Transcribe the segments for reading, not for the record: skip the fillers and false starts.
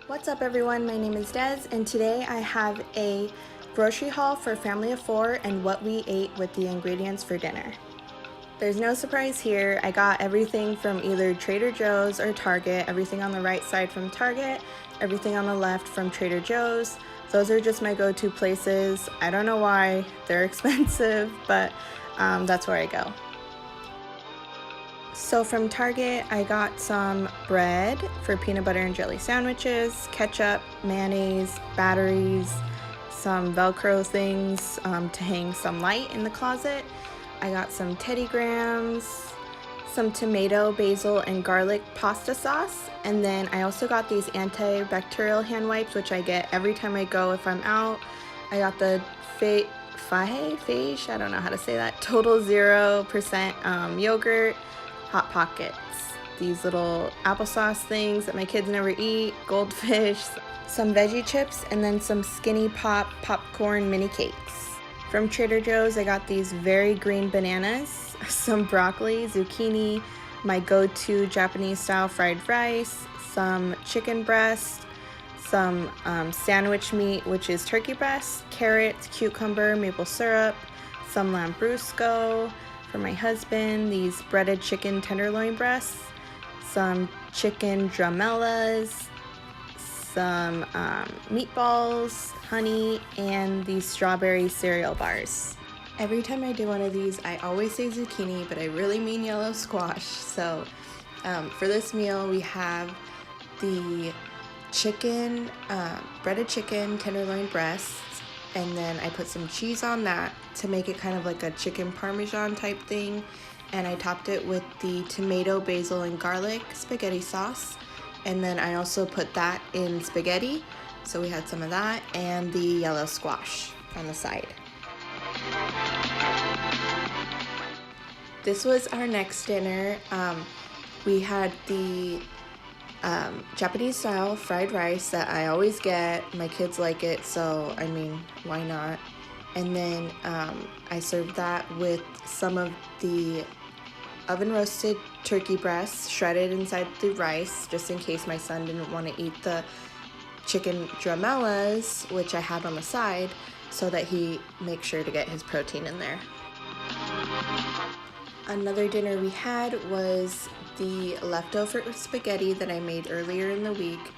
What's up everyone, my name is Des and today I have a grocery haul for a family of 4 and what we ate with the ingredients for dinner. There's no surprise here, I got everything from either Trader Joe's or Target, everything on the right side from Target, everything on the left from Trader Joe's. Those are just my go-to places. I don't know why, they're expensive, but that's where I go. So from Target, I got some bread for peanut butter and jelly sandwiches, ketchup, mayonnaise, batteries, some Velcro things to hang some light in the closet. I got some Teddy Grahams, some tomato, basil, and garlic pasta sauce, and then I also got these antibacterial hand wipes, which I get every time I go if I'm out. I got the Fage, I don't know how to say that, total 0% yogurt, Hot Pockets, these little applesauce things that my kids never eat, goldfish, some veggie chips, and then some Skinny Pop popcorn mini cakes. From Trader Joe's, I got these very green bananas, some broccoli, zucchini, my go-to Japanese style fried rice, some chicken breast, some sandwich meat, which is turkey breast, carrots, cucumber, maple syrup, some Lambrusco. For my husband, these breaded chicken tenderloin breasts, some chicken drumellas, some meatballs, honey, and these strawberry cereal bars. Every time I do one of these, I always say zucchini, but I really mean yellow squash. So for this meal, we have the chicken, breaded chicken tenderloin breasts, and then I put some cheese on that to make it kind of like a chicken parmesan type thing, and I topped it with the tomato, basil, and garlic spaghetti sauce, and then I also put that in spaghetti, so we had some of that, and the yellow squash on the side. This was our next dinner. We had the Japanese style fried rice that I always get. My kids like it, so I mean, why not? And then I served that with some of the oven roasted turkey breasts shredded inside the rice, just in case my son didn't want to eat the chicken drumellas, which I had on the side, so that he makes sure to get his protein in there. Another dinner we had was the leftover spaghetti that I made earlier in the week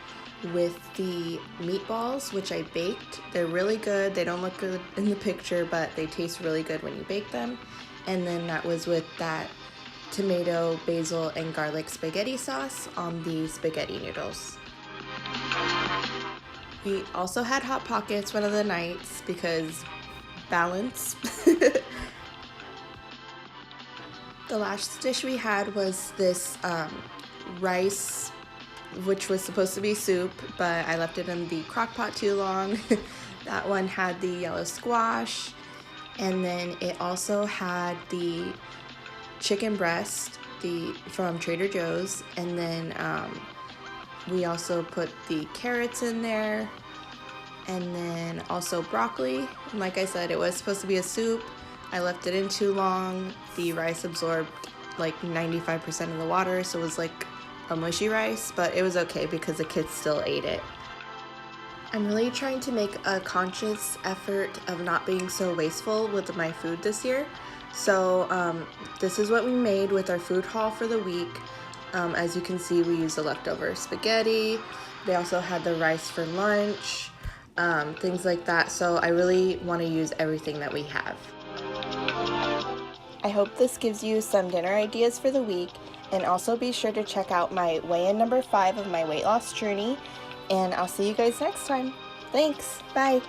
with the meatballs, which I baked. They're really good. They don't look good in the picture, but they taste really good when you bake them. And then that was with that tomato, basil, and garlic spaghetti sauce on the spaghetti noodles. We also had Hot Pockets one of the nights because balance. The last dish we had was this rice, which was supposed to be soup, but I left it in the crock pot too long. That one had the yellow squash, and then it also had the chicken breast from Trader Joe's, and then we also put the carrots in there, and then also broccoli. And like I said, it was supposed to be a soup. I left it in too long. The rice absorbed like 95% of the water, so it was like a mushy rice, but it was okay because the kids still ate it. I'm really trying to make a conscious effort of not being so wasteful with my food this year. So this is what we made with our food haul for the week. As you can see, we used the leftover spaghetti. They also had the rice for lunch, things like that. So I really want to use everything that we have. I hope this gives you some dinner ideas for the week, and also be sure to check out my weigh-in number 5 of my weight loss journey, and I'll see you guys next time. Thanks, bye!